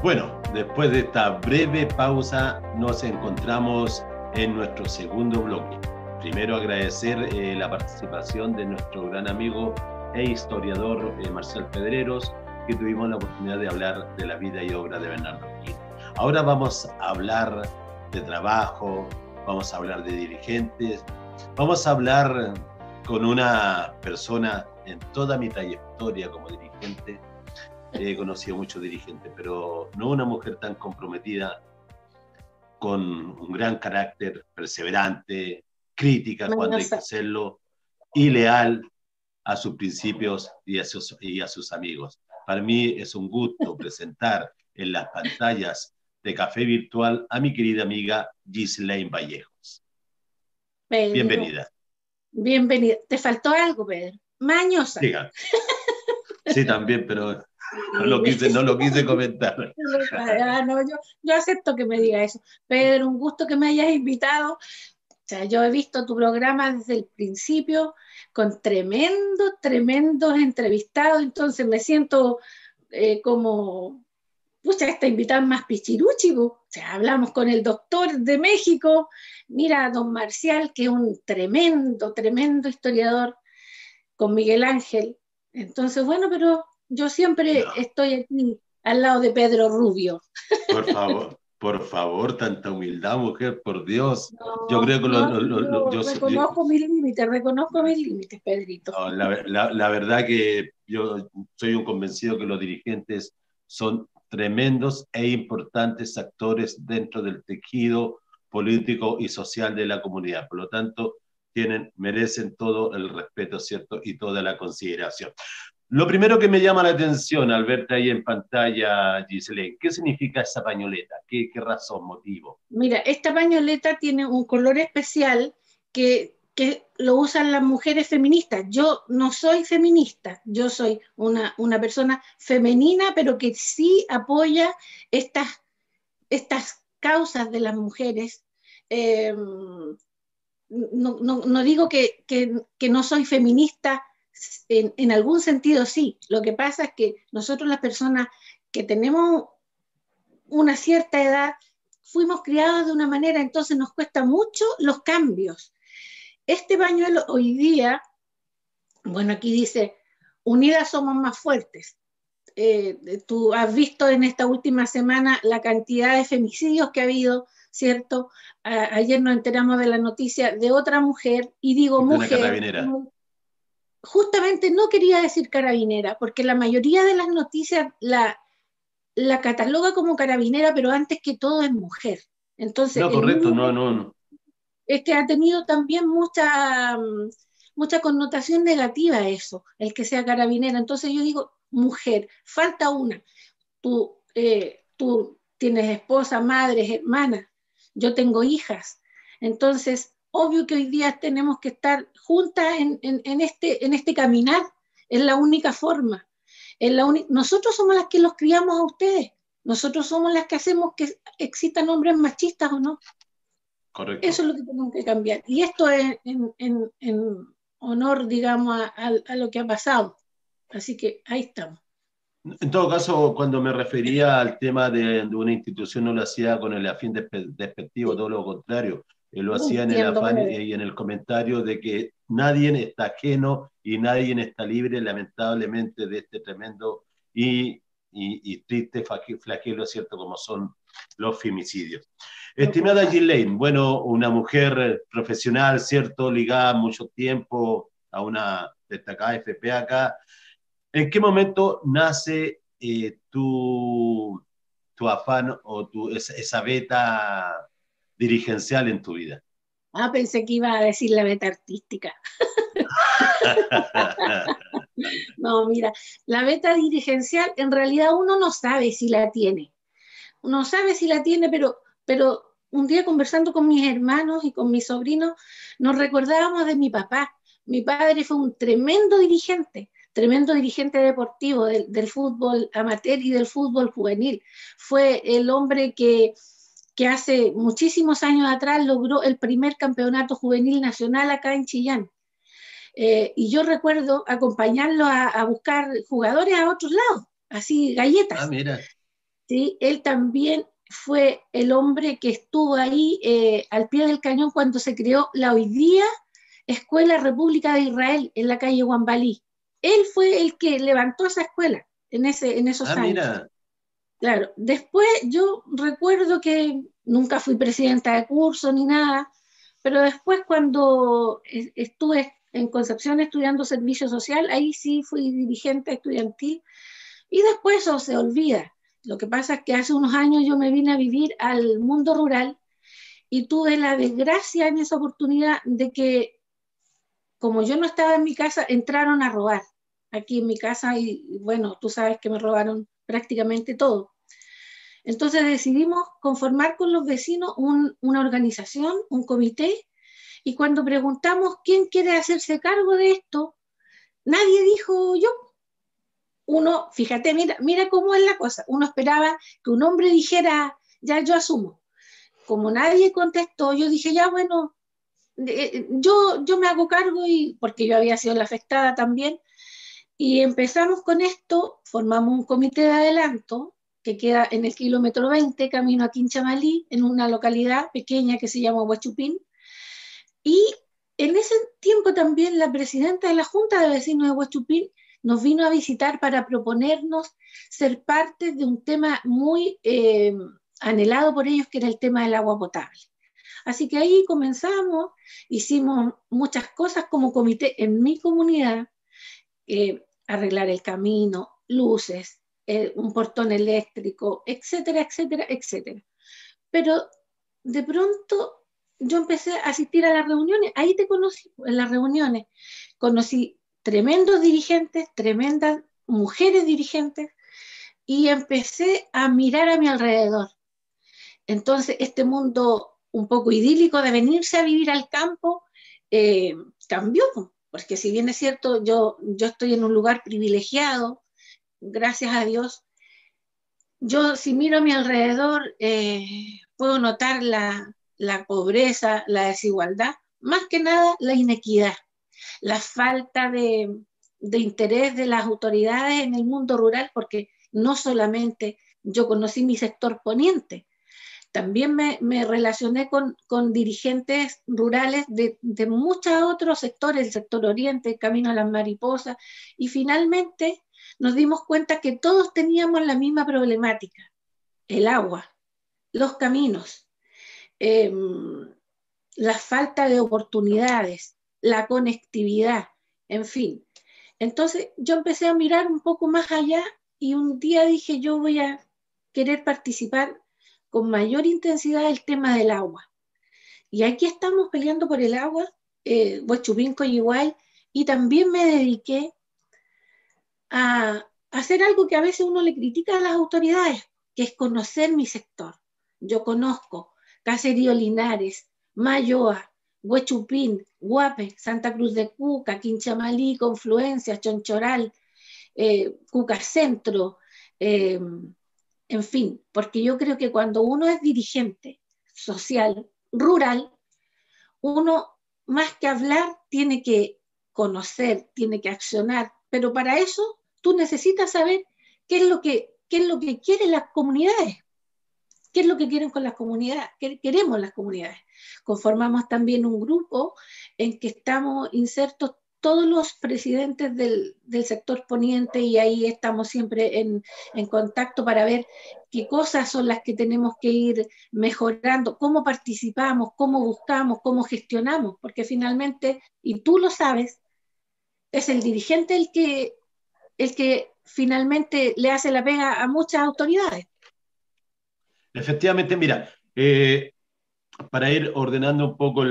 Bueno, después de esta breve pausa nos encontramos en nuestro segundo bloque. Primero agradecer la participación de nuestro gran amigo e historiador Marcial Pedreros, que tuvimos la oportunidad de hablar de la vida y obra de Bernardo O'Higgins. Ahora vamos a hablar de trabajo, vamos a hablar de dirigentes, vamos a hablar con una persona en toda mi trayectoria como dirigente. He conocido muchos dirigentes, pero no una mujer tan comprometida, con un gran carácter, perseverante, crítica cuando hay que hacerlo, y leal a sus principios y a sus amigos. Para mí es un gusto presentar en las pantallas de Café Virtual a mi querida amiga Ghislaine Vallejos. Pedro, bienvenida. Bienvenida. ¿Te faltó algo, Pedro? Mañosa. Diga. Sí, también, pero no lo quise comentar. No, yo acepto que me diga eso. Pedro, un gusto que me hayas invitado. O sea, yo he visto tu programa desde el principio con tremendos entrevistados, entonces me siento como, pucha, esta invitada más pichiruchi. O sea, hablamos con el doctor de México, mira, don Marcial, que es un tremendo historiador, con Miguel Ángel. Entonces, bueno, pero yo siempre estoy aquí al lado de Pedro Rubio. Por favor, tanta humildad, mujer, por Dios. Yo creo que reconozco mis límites, Pedrito. No, la verdad que yo soy un convencido que los dirigentes son tremendos e importantes actores dentro del tejido político y social de la comunidad. Por lo tanto, merecen todo el respeto, ¿cierto? Y toda la consideración. Lo primero que me llama la atención al verte ahí en pantalla, Ghislaine, ¿qué significa esa pañoleta? ¿Qué razón, motivo? Mira, esta pañoleta tiene un color especial que lo usan las mujeres feministas. Yo no soy feminista, yo soy una persona femenina, pero que sí apoya estas causas de las mujeres. No digo que no soy feminista, en algún sentido sí. Lo que pasa es que nosotros las personas que tenemos una cierta edad fuimos criados de una manera, entonces nos cuesta mucho los cambios. Este pañuelo hoy día, bueno, aquí dice, unidas somos más fuertes. Tú has visto en esta última semana la cantidad de femicidios que ha habido, ¿cierto? Ayer nos enteramos de la noticia de otra mujer, y digo mujer, justamente no quería decir carabinera, porque la mayoría de las noticias la cataloga como carabinera, pero antes que todo es mujer. Entonces, no, correcto, no. Es que ha tenido también mucha connotación negativa eso, el que sea carabinera. Entonces yo digo, mujer, falta una. Tú tienes esposa, madres, hermanas, yo tengo hijas. Entonces, obvio que hoy día tenemos que estar juntas en este caminar, es la única forma. Nosotros somos las que los criamos a ustedes, nosotros somos las que hacemos que existan hombres machistas o no. Correcto. Eso es lo que tenemos que cambiar. Y esto es en honor, digamos, a lo que ha pasado. Así que ahí estamos. En todo caso, cuando me refería al tema de una institución, no lo hacía con el afán despectivo, sí. Todo lo contrario. Lo hacía en el afán y en el comentario de que nadie está ajeno y nadie está libre, lamentablemente, de este tremendo y triste flagelo, ¿cierto?, como son los femicidios. Estimada Ghislaine, bueno, una mujer profesional, ¿cierto?, ligada mucho tiempo a una destacada FP acá. ¿En qué momento nace tu afán o esa beta dirigencial en tu vida? Pensé que iba a decir la beta artística. No, mira, la beta dirigencial en realidad uno no sabe si la tiene. Uno sabe si la tiene, pero un día conversando con mis hermanos y con mis sobrinos, nos recordábamos de mi papá. Mi padre fue un tremendo dirigente deportivo del fútbol amateur y del fútbol juvenil. Fue el hombre que hace muchísimos años atrás logró el primer campeonato juvenil nacional acá en Chillán. Y yo recuerdo acompañarlo a buscar jugadores a otros lados, así galletas. Mira. ¿sí? Él también fue el hombre que estuvo ahí al pie del cañón cuando se creó la hoy día Escuela República de Israel en la calle Guambalí. Él fue el que levantó esa escuela en esos años. Mira. Claro, después yo recuerdo que nunca fui presidenta de curso ni nada, pero después cuando estuve en Concepción estudiando servicio social, ahí sí fui dirigente estudiantil y después eso se olvida. Lo que pasa es que hace unos años yo me vine a vivir al mundo rural y tuve la desgracia en esa oportunidad de que, como yo no estaba en mi casa, entraron a robar aquí en mi casa y bueno, tú sabes que me robaron prácticamente todo. Entonces decidimos conformar con los vecinos una organización, un comité, y cuando preguntamos quién quiere hacerse cargo de esto, nadie dijo yo. Uno, fíjate, mira cómo es la cosa. Uno esperaba que un hombre dijera, ya yo asumo. Como nadie contestó, yo dije, ya bueno, yo me hago cargo, y porque yo había sido la afectada también, y empezamos con esto, formamos un comité de adelanto que queda en el kilómetro 20, camino a Quinchamalí, en una localidad pequeña que se llama Huachupín, y en ese tiempo también la presidenta de la Junta de Vecinos de Huachupín nos vino a visitar para proponernos ser parte de un tema muy anhelado por ellos, que era el tema del agua potable. Así que ahí comenzamos, hicimos muchas cosas como comité en mi comunidad, arreglar el camino, luces, un portón eléctrico, etcétera, etcétera, etcétera. Pero de pronto yo empecé a asistir a las reuniones, ahí te conocí, en las reuniones, conocí tremendos dirigentes, tremendas mujeres dirigentes, y empecé a mirar a mi alrededor. Entonces, este mundo un poco idílico de venirse a vivir al campo cambió, porque si bien es cierto, yo estoy en un lugar privilegiado, gracias a Dios, yo si miro a mi alrededor puedo notar la pobreza, la desigualdad, más que nada la inequidad, la falta de interés de las autoridades en el mundo rural, porque no solamente yo conocí mi sector poniente, también me relacioné con dirigentes rurales de muchos otros sectores, el sector oriente, Camino a las Mariposas, y finalmente nos dimos cuenta que todos teníamos la misma problemática: el agua, los caminos, eh, la falta de oportunidades, la conectividad, en fin. Entonces yo empecé a mirar un poco más allá y un día dije, yo voy a querer participar con mayor intensidad el tema del agua. Y aquí estamos peleando por el agua, Huachupín, Coyihuay, y también me dediqué a hacer algo que a veces uno le critica a las autoridades, que es conocer mi sector. Yo conozco Caserío Linares, Mayoa, Huechupín, Guape, Santa Cruz de Cuca, Quinchamalí, Confluencia, Chonchoral, Cuca Centro, en fin, porque yo creo que cuando uno es dirigente social, rural, uno más que hablar tiene que conocer, tiene que accionar, pero para eso tú necesitas saber qué es lo que quieren las comunidades, qué es lo que quieren con las comunidades, qué queremos las comunidades. Conformamos también un grupo en que estamos insertos todos los presidentes del sector poniente, y ahí estamos siempre en contacto para ver qué cosas son las que tenemos que ir mejorando, cómo participamos, cómo buscamos, cómo gestionamos, porque finalmente, y tú lo sabes, es el dirigente el que finalmente le hace la pega a muchas autoridades. Efectivamente, mira, para ir ordenando un poco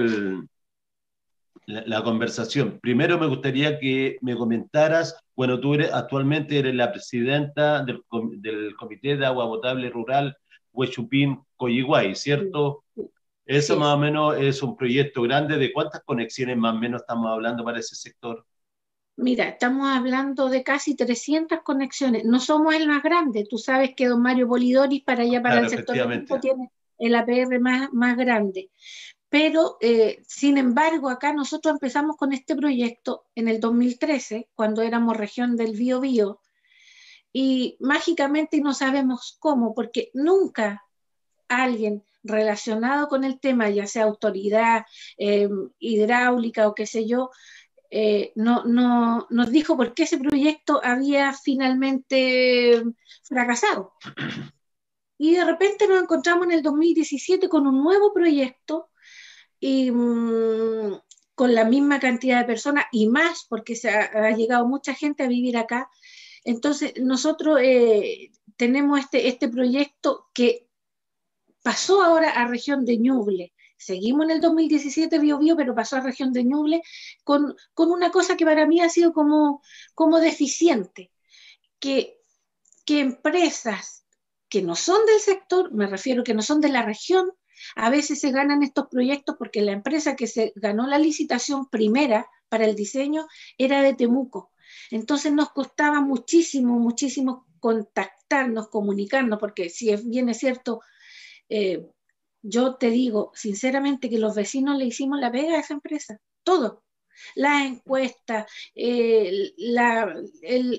la conversación, primero me gustaría que me comentaras, bueno, tú actualmente eres la presidenta del Comité de Agua Potable Rural Huechupín Coyihuay, ¿cierto? Eso Así más es. o menos es un proyecto grande. ¿De cuántas conexiones más o menos estamos hablando para ese sector? Mira, estamos hablando de casi 300 conexiones. No somos el más grande. Tú sabes que don Mario Polidoris, para allá, para Claro, el sector de Quinto, efectivamente. tiene el APR más grande. Pero, sin embargo, acá nosotros empezamos con este proyecto en el 2013, cuando éramos región del Biobío, y mágicamente no sabemos cómo, porque nunca alguien relacionado con el tema, ya sea autoridad hidráulica o qué sé yo, no, nos dijo por qué ese proyecto había finalmente fracasado. Y de repente nos encontramos en el 2017 con un nuevo proyecto y con la misma cantidad de personas y más, porque ha llegado mucha gente a vivir acá. Entonces, nosotros tenemos este proyecto que pasó ahora a región de Ñuble. Seguimos en el 2017 Biobío, pero pasó a región de Ñuble con una cosa que para mí ha sido como deficiente, que, que empresas que no son del sector, me refiero que no son de la región, a veces se ganan estos proyectos porque la empresa que se ganó la licitación primera para el diseño era de Temuco. Entonces nos costaba muchísimo, muchísimo contactarnos, comunicarnos, porque si bien es cierto, eh, yo te digo sinceramente que los vecinos le hicimos la pega a esa empresa, todo. Las encuestas, el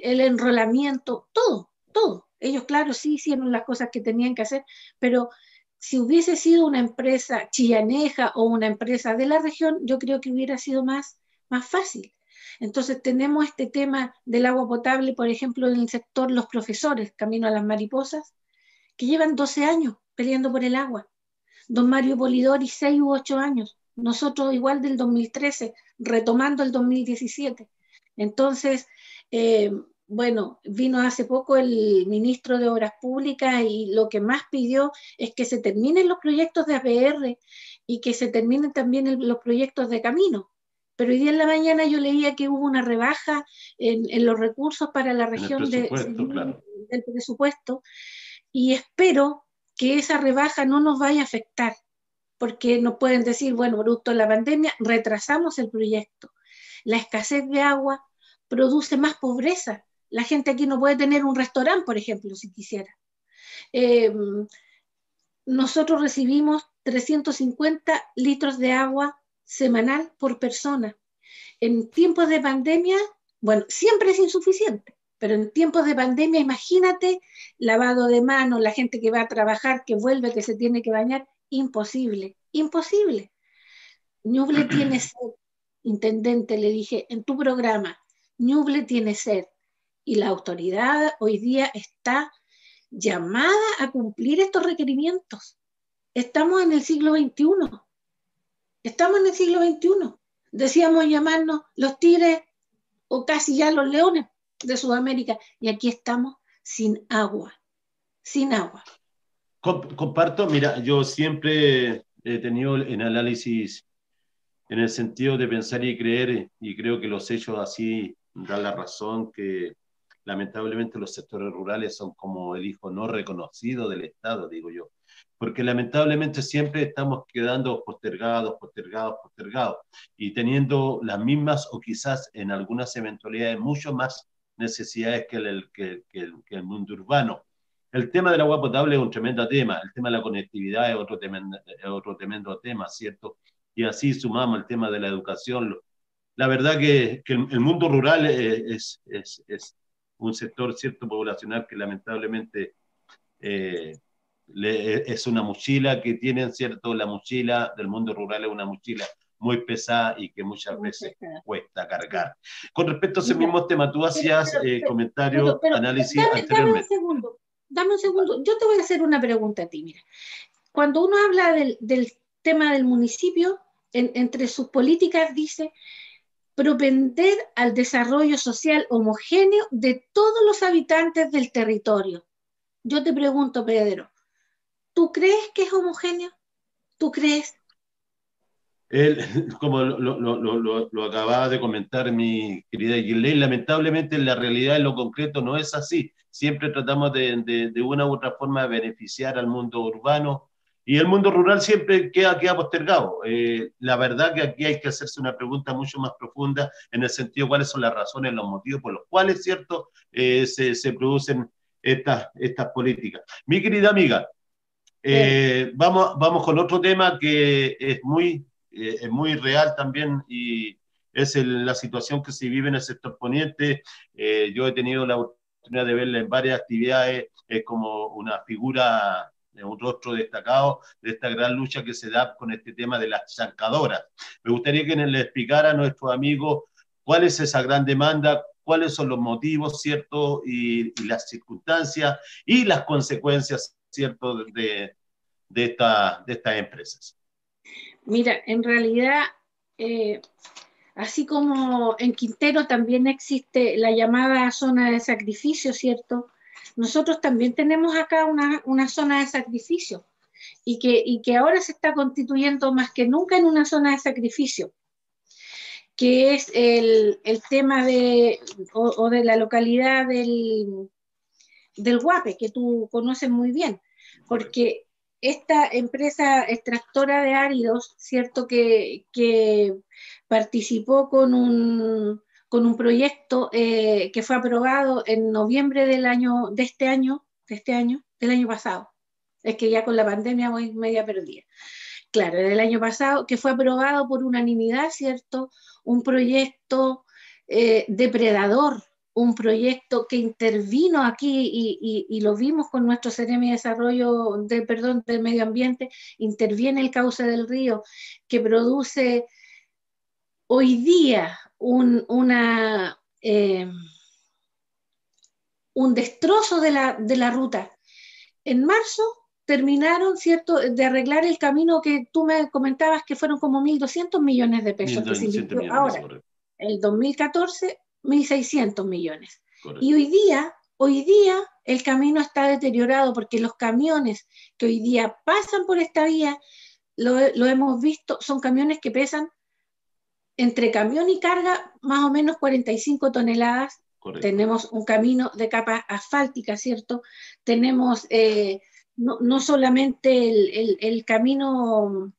enrolamiento, todo, todo. Ellos, claro, sí hicieron las cosas que tenían que hacer, pero si hubiese sido una empresa chillaneja o una empresa de la región, yo creo que hubiera sido más fácil. Entonces tenemos este tema del agua potable, por ejemplo, en el sector los profesores, Camino a las Mariposas, que llevan 12 años peleando por el agua. Don Mario Polidori, 6 u 8 años. Nosotros igual del 2013, retomando el 2017. Entonces, bueno, vino hace poco el ministro de Obras Públicas y lo que más pidió es que se terminen los proyectos de APR y que se terminen también los proyectos de camino. Pero hoy día en la mañana yo leía que hubo una rebaja en los recursos para la región claro. del presupuesto, y espero que esa rebaja no nos vaya a afectar, porque nos pueden decir, bueno, producto de la pandemia, retrasamos el proyecto. La escasez de agua produce más pobreza. La gente aquí no puede tener un restaurante, por ejemplo, si quisiera. Eh, Nosotros recibimos 350 litros de agua semanal por persona. En tiempos de pandemia, bueno, siempre es insuficiente, pero en tiempos de pandemia, imagínate, lavado de manos, la gente que va a trabajar, que vuelve, que se tiene que bañar, imposible, imposible. Ñuble tiene sed, intendente, le dije, en tu programa, Ñuble tiene sed, y la autoridad hoy día está llamada a cumplir estos requerimientos. Estamos en el siglo XXI, estamos en el siglo XXI. Decíamos llamarnos los tigres o casi ya los leones de Sudamérica, y aquí estamos sin agua, sin agua. Comparto, mira, yo siempre he tenido el análisis en el sentido de pensar y creer, y creo que los hechos así dan la razón, que lamentablemente los sectores rurales son como el hijo no reconocido del Estado, digo yo, porque lamentablemente siempre estamos quedando postergados, postergados, postergados, y teniendo las mismas o quizás en algunas eventualidades mucho más necesidades que el mundo urbano. El tema del agua potable es un tremendo tema, el tema de la conectividad es otro tremendo tema, ¿cierto? Y así sumamos el tema de la educación. La verdad que el mundo rural es un sector cierto poblacional que lamentablemente eh, es una mochila que tienen, ¿cierto? La mochila del mundo rural es una mochila muy pesada y que muchas veces cuesta cargar. Con respecto a ese mismo tema, tú hacías comentarios, análisis dame un anteriormente. segundo, dame un segundo. Yo te voy a hacer una pregunta a ti, mira. Cuando uno habla del tema del municipio, entre sus políticas dice propender al desarrollo social homogéneo de todos los habitantes del territorio. Yo te pregunto, Pedro, ¿tú crees que es homogéneo? ¿Tú crees? Él, como lo acababa de comentar mi querida Gilles, lamentablemente la realidad en lo concreto no es así. Siempre tratamos de una u otra forma de beneficiar al mundo urbano y el mundo rural siempre queda postergado. La verdad que aquí hay que hacerse una pregunta mucho más profunda en el sentido de cuáles son las razones, los motivos por los cuales, ¿cierto?, se producen estas políticas. Mi querida amiga, vamos con otro tema que es muy real también y es la situación que se vive en el sector poniente. Yo he tenido la oportunidad de verla en varias actividades, es como una figura, un rostro destacado de esta gran lucha que se da con este tema de las zancadoras. Me gustaría que le explicara a nuestros amigos cuál es esa gran demanda, cuáles son los motivos, ¿cierto? Y las circunstancias y las consecuencias, ¿cierto? De estas empresas. Mira, en realidad, eh, así como en Quintero también existe la llamada zona de sacrificio, ¿cierto? Nosotros también tenemos acá una zona de sacrificio y que ahora se está constituyendo más que nunca en una zona de sacrificio, que es el tema o de la localidad del Guape, que tú conoces muy bien, porque esta empresa extractora de áridos, cierto que participó con un proyecto que fue aprobado en noviembre del año pasado. Es que ya con la pandemia voy media perdida. Claro, del año pasado, que fue aprobado por unanimidad, ¿cierto? Un proyecto depredador, un proyecto que intervino aquí y lo vimos con nuestro Seremi de Desarrollo, del Medio Ambiente, interviene el cauce del río, que produce hoy día un destrozo de la ruta. En marzo terminaron, ¿cierto?, de arreglar el camino que tú me comentabas que fueron como 1.200 millones de pesos que se 1.200 invirtió millones, ahora. correcto. El 2014, 1.600 millones. Correcto. Y hoy día el camino está deteriorado porque los camiones que hoy día pasan por esta vía, lo hemos visto, son camiones que pesan entre camión y carga más o menos 45 toneladas. Correcto. Tenemos un camino de capa asfáltica, ¿cierto? Tenemos no solamente el camino,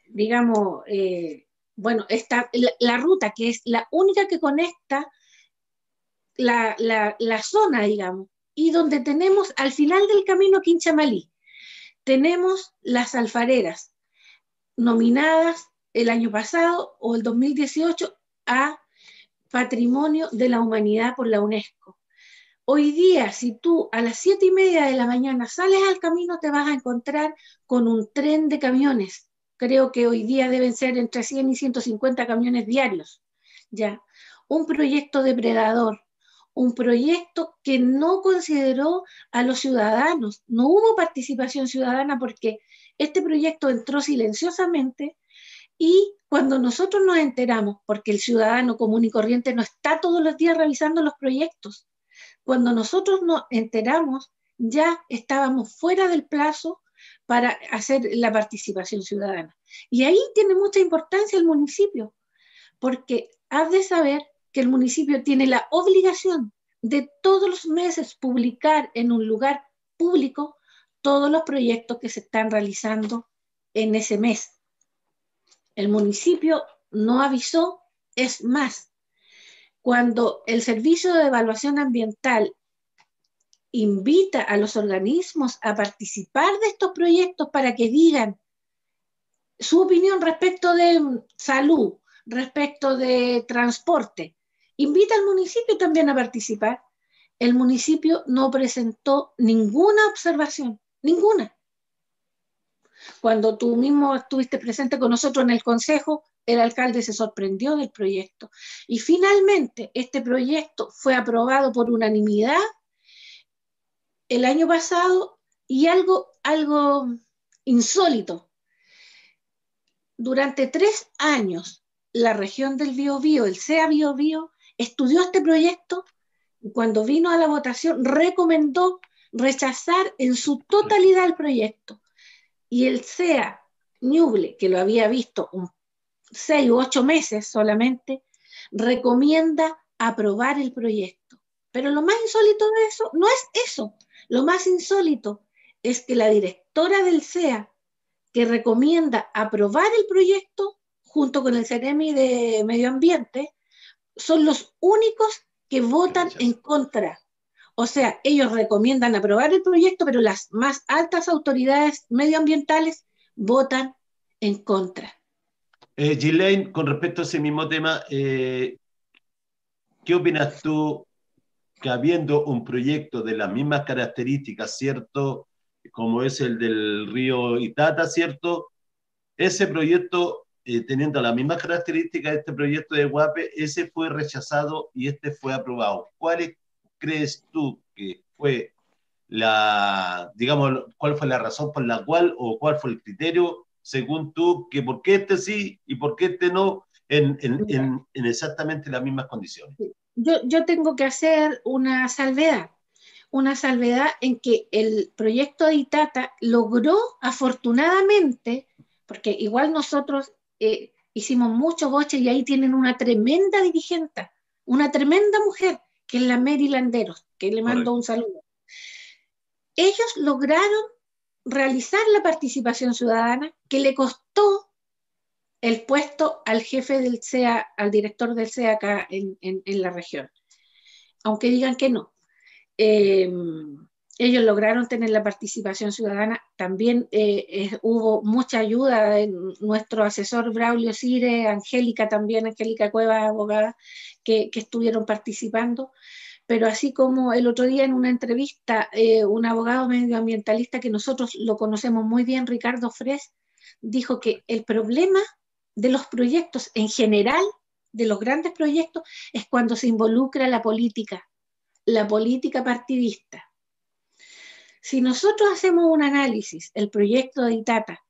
digamos, bueno, está la ruta, que es la única que conecta la zona, digamos, y donde tenemos al final del camino Quinchamalí, tenemos las alfareras nominadas el año pasado o el 2018 a Patrimonio de la Humanidad por la UNESCO. Hoy día, si tú a las 7:30 de la mañana sales al camino, te vas a encontrar con un tren de camiones. Creo que hoy día deben ser entre 100 y 150 camiones diarios. Ya. Un proyecto depredador, un proyecto que no consideró a los ciudadanos. No hubo participación ciudadana porque este proyecto entró silenciosamente y cuando nosotros nos enteramos, porque el ciudadano común y corriente no está todos los días revisando los proyectos, cuando nosotros nos enteramos ya estábamos fuera del plazo para hacer la participación ciudadana. Y ahí tiene mucha importancia el municipio, porque has de saber que el municipio tiene la obligación de todos los meses publicar en un lugar público todos los proyectos que se están realizando en ese mes. El municipio no avisó, es más, cuando el Servicio de Evaluación Ambiental invita a los organismos a participar de estos proyectos para que digan su opinión respecto de salud, respecto de transporte, invita al municipio también a participar. El municipio no presentó ninguna observación, ninguna. Cuando tú mismo estuviste presente con nosotros en el consejo, el alcalde se sorprendió del proyecto. Y finalmente este proyecto fue aprobado por unanimidad el año pasado y algo insólito. Durante 3 años, la región del Biobío, el CEA Biobío, estudió este proyecto y cuando vino a la votación recomendó rechazar en su totalidad el proyecto. Y el CEA Ñuble, que lo había visto 6 u 8 meses solamente, recomienda aprobar el proyecto. Pero lo más insólito de eso no es eso. Lo más insólito es que la directora del CEA, que recomienda aprobar el proyecto, junto con el Seremi de Medio Ambiente, son los únicos que votan en contra. O sea, ellos recomiendan aprobar el proyecto, pero las más altas autoridades medioambientales votan en contra. Ghislaine, con respecto a ese mismo tema, ¿qué opinas tú que habiendo un proyecto de las mismas características, ¿cierto? Como es el del río Itata, ¿cierto? Ese proyecto, teniendo las mismas características de este proyecto de Guape, ese fue rechazado y este fue aprobado. ¿Cuál crees tú que fue digamos, cuál fue la razón por la cual o cuál fue el criterio, según tú, que por qué este sí y por qué este no en exactamente las mismas condiciones? Yo tengo que hacer una salvedad en que el proyecto de Itata logró afortunadamente, porque igual nosotros hicimos muchos boches y ahí tienen una tremenda dirigente, una tremenda mujer, que es la Mary Landeros, que le mando un saludo. Ellos lograron realizar la participación ciudadana que le costó el puesto al jefe del CEA, al director del CEA acá en la región, aunque digan que no. Ellos lograron tener la participación ciudadana. También hubo mucha ayuda de nuestro asesor Braulio Sire, Angélica también, Angélica Cueva, abogada, que estuvieron participando. Pero así como el otro día en una entrevista, un abogado medioambientalista que nosotros lo conocemos muy bien, Ricardo Fres, dijo que el problema de los proyectos en general, de los grandes proyectos, es cuando se involucra la política partidista. Si nosotros hacemos un análisis, el proyecto de Itata,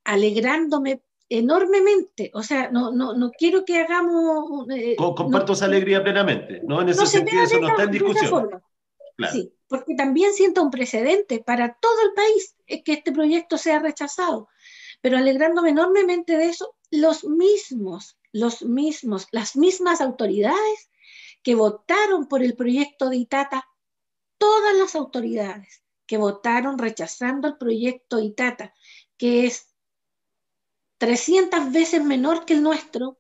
alegrándome enormemente, o sea, no quiero que hagamos... Comparto esa alegría plenamente, ¿no? En ese sentido, eso no está en discusión. Forma. Claro. Sí, porque también siento un precedente para todo el país que este proyecto sea rechazado, pero alegrándome enormemente de eso, las mismas autoridades que votaron por el proyecto de Itata, todas las autoridades que votaron rechazando el proyecto Itata, que es 300 veces menor que el nuestro,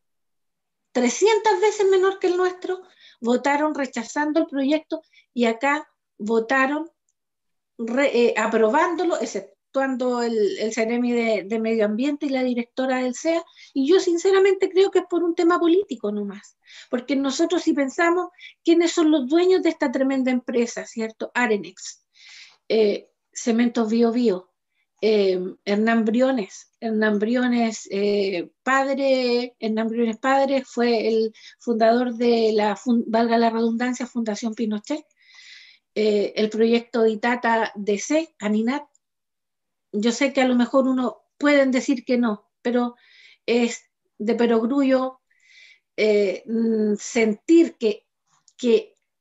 300 veces menor que el nuestro, votaron rechazando el proyecto y acá votaron aprobándolo, exceptuando el Ceremi de Medio Ambiente y la directora del CEA, y yo sinceramente creo que es por un tema político nomás, porque nosotros si pensamos quiénes son los dueños de esta tremenda empresa, ¿cierto? Arenex, Cementos Bio Bio, Hernán Briones padre fue el fundador de valga la redundancia, Fundación Pinochet, el proyecto de Itata DC, ANINAT. Yo sé que a lo mejor pueden decir que no, pero es de perogrullo sentir que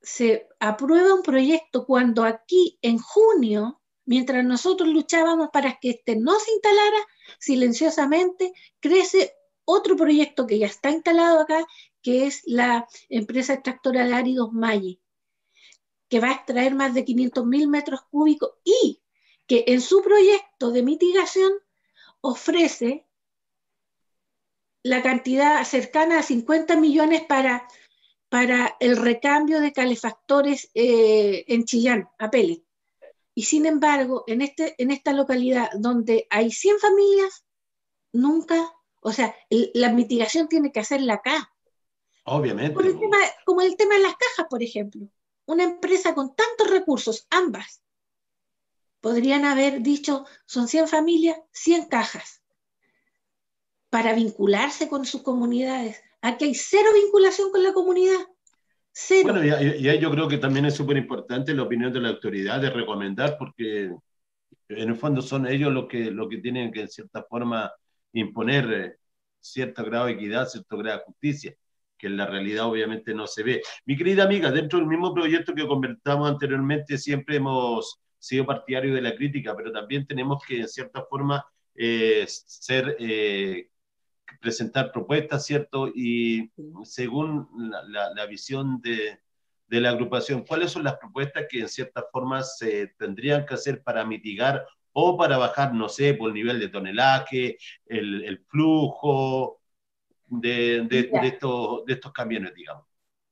se aprueba un proyecto cuando aquí en junio, mientras nosotros luchábamos para que este no se instalara, silenciosamente crece otro proyecto que ya está instalado acá, que es la empresa extractora de áridos Maggi, que va a extraer más de 500.000 metros cúbicos y que en su proyecto de mitigación ofrece la cantidad cercana a 50 millones para el recambio de calefactores en Chillán, a pellet. Y sin embargo, en esta localidad donde hay 100 familias, nunca, o sea, la mitigación tiene que hacerla acá. Obviamente. Como el tema de las cajas, por ejemplo. Una empresa con tantos recursos, ambas, podrían haber dicho, son 100 familias, 100 cajas, para vincularse con sus comunidades. Aquí hay cero vinculación con la comunidad. Cero. Bueno, y ahí yo creo que también es súper importante la opinión de la autoridad de recomendar, porque en el fondo son ellos lo que tienen que, en cierta forma, imponer cierto grado de equidad, cierto grado de justicia, que en la realidad obviamente no se ve. Mi querida amiga, dentro del mismo proyecto que conversamos anteriormente, siempre hemos sido partidarios de la crítica, pero también tenemos que, en cierta forma, presentar propuestas, ¿cierto? Y según la visión de la agrupación, ¿cuáles son las propuestas que en cierta forma se tendrían que hacer para mitigar o para bajar, no sé, por el nivel de tonelaje, el flujo de estos camiones, digamos?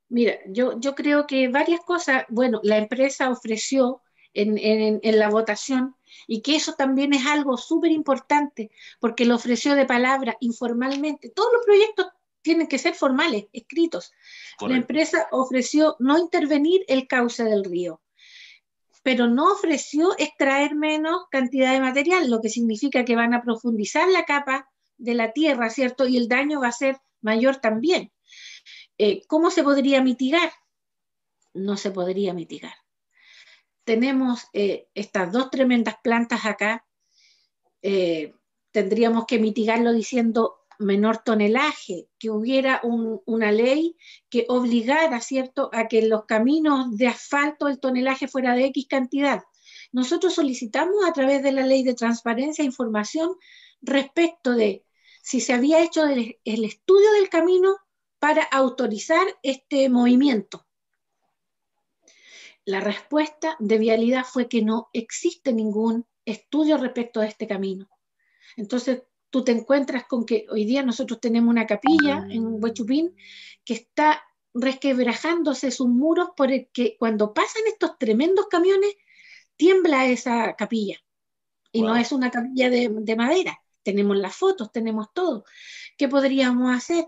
Mira, yo creo que varias cosas, bueno, la empresa ofreció en la votación, y que eso también es algo súper importante, porque lo ofreció de palabra, informalmente. Todos los proyectos tienen que ser formales, escritos. Correcto. La empresa ofreció no intervenir el cauce del río, pero no ofreció extraer menos cantidad de material, lo que significa que van a profundizar la capa de la tierra, ¿cierto? Y el daño va a ser mayor también. ¿Cómo se podría mitigar? No se podría mitigar. Tenemos estas dos tremendas plantas acá, tendríamos que mitigarlo diciendo menor tonelaje, que hubiera una ley que obligara, ¿cierto?, a que en los caminos de asfalto el tonelaje fuera de X cantidad. Nosotros solicitamos a través de la ley de transparencia información respecto de si se había hecho el estudio del camino para autorizar este movimiento. La respuesta de Vialidad fue que no existe ningún estudio respecto a este camino. Entonces, tú te encuentras con que hoy día nosotros tenemos una capilla en Huechupín que está resquebrajándose sus muros porque cuando pasan estos tremendos camiones, tiembla esa capilla. Y no es una capilla de madera. Tenemos las fotos, tenemos todo. ¿Qué podríamos hacer?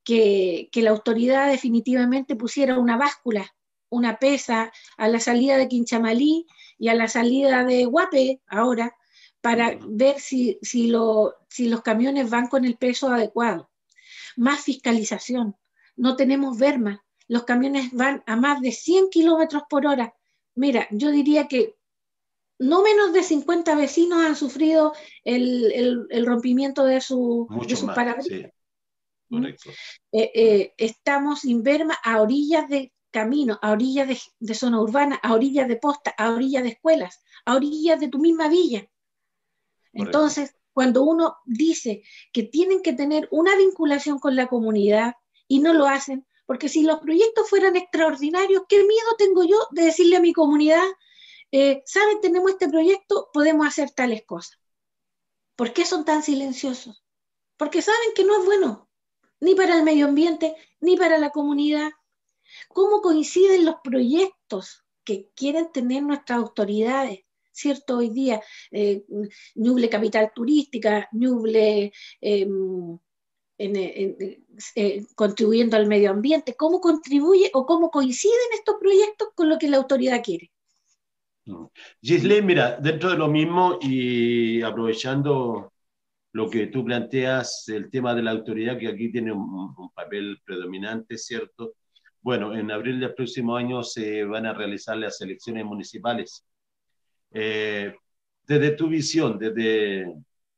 Que la autoridad definitivamente pusiera una báscula, una pesa a la salida de Quinchamalí y a la salida de Guape ahora, para ver si los camiones van con el peso adecuado. Más fiscalización. No tenemos berma. Los camiones van a más de 100 kilómetros por hora. Mira, yo diría que no menos de 50 vecinos han sufrido el rompimiento de sus parabrisas. Sí. Correcto. Estamos sin berma a orillas de camino, a orillas de zona urbana, a orillas de posta, a orillas de escuelas, a orillas de tu misma villa. Entonces, cuando uno dice que tienen que tener una vinculación con la comunidad y no lo hacen, porque si los proyectos fueran extraordinarios, ¿qué miedo tengo yo de decirle a mi comunidad, saben, tenemos este proyecto, podemos hacer tales cosas? ¿Por qué son tan silenciosos? Porque saben que no es bueno, ni para el medio ambiente, ni para la comunidad. ¿Cómo coinciden los proyectos que quieren tener nuestras autoridades? ¿Cierto? Hoy día, Ñuble Capital Turística, Ñuble contribuyendo al medio ambiente. ¿Cómo contribuye o cómo coinciden estos proyectos con lo que la autoridad quiere? Giselle, mira, dentro de lo mismo y aprovechando lo que tú planteas, el tema de la autoridad, que aquí tiene un papel predominante, ¿cierto? Bueno, en abril del próximo año se van a realizar las elecciones municipales. Desde tu visión, desde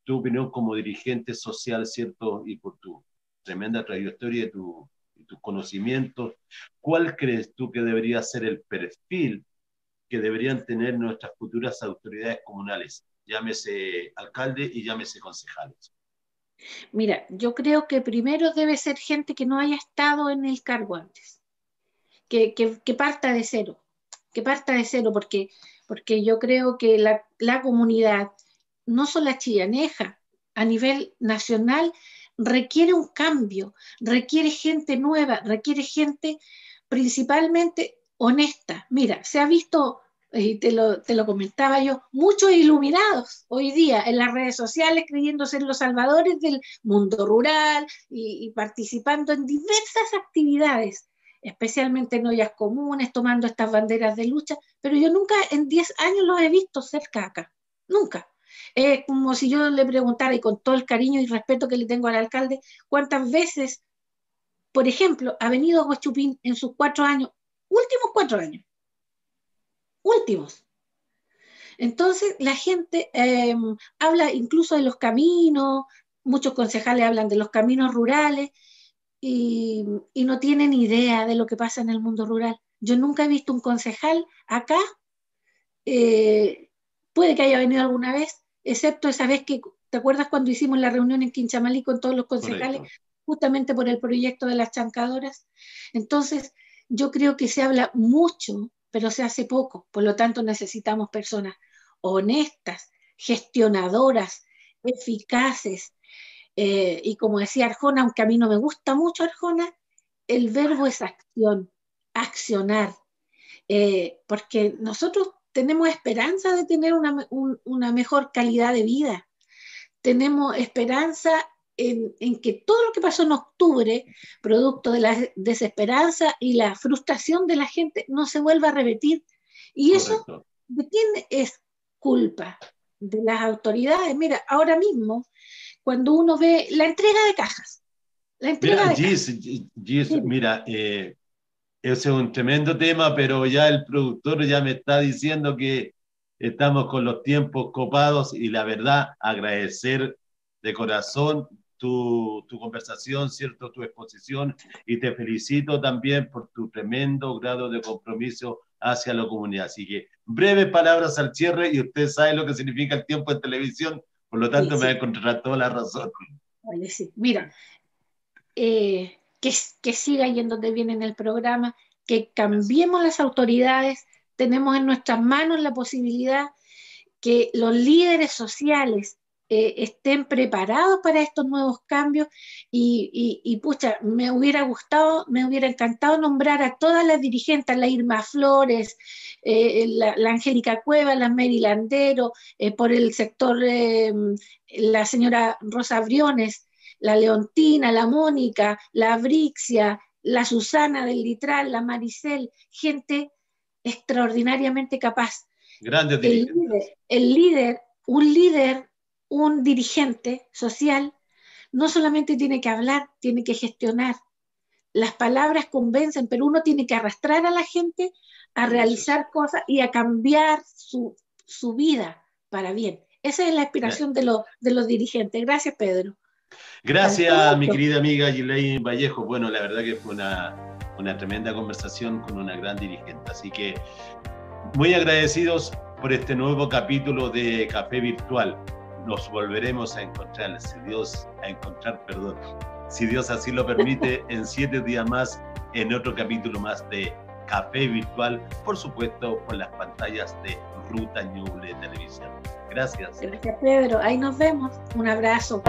tu opinión como dirigente social, ¿cierto? Y por tu tremenda trayectoria y tus conocimientos, ¿cuál crees tú que debería ser el perfil que deberían tener nuestras futuras autoridades comunales? Llámese alcalde y llámese concejales. Mira, yo creo que primero debe ser gente que no haya estado en el cargo antes, que parta de cero, porque yo creo que la comunidad, no solo la chillaneja, a nivel nacional, requiere un cambio, requiere gente nueva, requiere gente principalmente honesta. Mira, se ha visto, y te lo comentaba yo, muchos iluminados hoy día en las redes sociales creyendo ser los salvadores del mundo rural y participando en diversas actividades, especialmente en ollas comunes, tomando estas banderas de lucha, pero yo nunca en 10 años los he visto cerca acá, nunca. Es como si yo le preguntara, y con todo el cariño y respeto que le tengo al alcalde, cuántas veces, por ejemplo, ha venido a Huechupín en sus 4 años, últimos 4 años, últimos. Entonces la gente habla incluso de los caminos, muchos concejales hablan de los caminos rurales y no tienen idea de lo que pasa en el mundo rural. Yo nunca he visto un concejal acá, puede que haya venido alguna vez, excepto esa vez que, ¿te acuerdas cuando hicimos la reunión en Quinchamalí con todos los concejales? Correcto. Justamente por el proyecto de las chancadoras? Entonces, yo creo que se habla mucho, pero se hace poco. Por lo tanto, necesitamos personas honestas, gestionadoras, eficaces. Y como decía Arjona, aunque a mí no me gusta mucho Arjona, el verbo es acción, accionar. Porque nosotros tenemos esperanza de tener una mejor calidad de vida. Tenemos esperanza en que todo lo que pasó en octubre, producto de la desesperanza y la frustración de la gente, no se vuelva a repetir. Y eso, Correcto. ¿de quién es culpa? De las autoridades. Mira, ahora mismo, cuando uno ve la entrega de cajas, la entrega Mira, de cajas. Gis, mira, ese es un tremendo tema, pero ya el productor ya me está diciendo que estamos con los tiempos copados y la verdad, agradecer de corazón tu conversación, ¿cierto? Tu exposición y te felicito también por tu tremendo grado de compromiso hacia la comunidad. Así que breves palabras al cierre y usted sabe lo que significa el tiempo en televisión, por lo Sí, tanto me va a sí, encontrar toda la razón. vale, sí. Mira, que siga yendo de bien en el programa, que cambiemos las autoridades, tenemos en nuestras manos la posibilidad que los líderes sociales estén preparados para estos nuevos cambios pucha, me hubiera gustado, me hubiera encantado nombrar a todas las dirigentes, la Irma Flores, la Angélica Cueva, la Mary Landero, por el sector la señora Rosa Briones, la Leontina, la Mónica, la Brixia, la Susana del Litral, la Maricel, gente extraordinariamente capaz. Grandes dirigentes. Un líder, un dirigente social, no solamente tiene que hablar, tiene que gestionar. Las palabras convencen, pero uno tiene que arrastrar a la gente a realizar cosas y a cambiar su vida para bien. Esa es la aspiración de los dirigentes. Gracias, Pedro. Gracias, mi querida amiga Ghislaine Vallejo. Bueno, la verdad que fue una tremenda conversación con una gran dirigente. Así que muy agradecidos por este nuevo capítulo de Café Virtual. Nos volveremos a encontrar, si Dios así lo permite, en 7 días más, en otro capítulo más de Café Virtual, por supuesto, por las pantallas de Ruta Ñuble Televisión. Gracias. Gracias, Pedro. Ahí nos vemos. Un abrazo.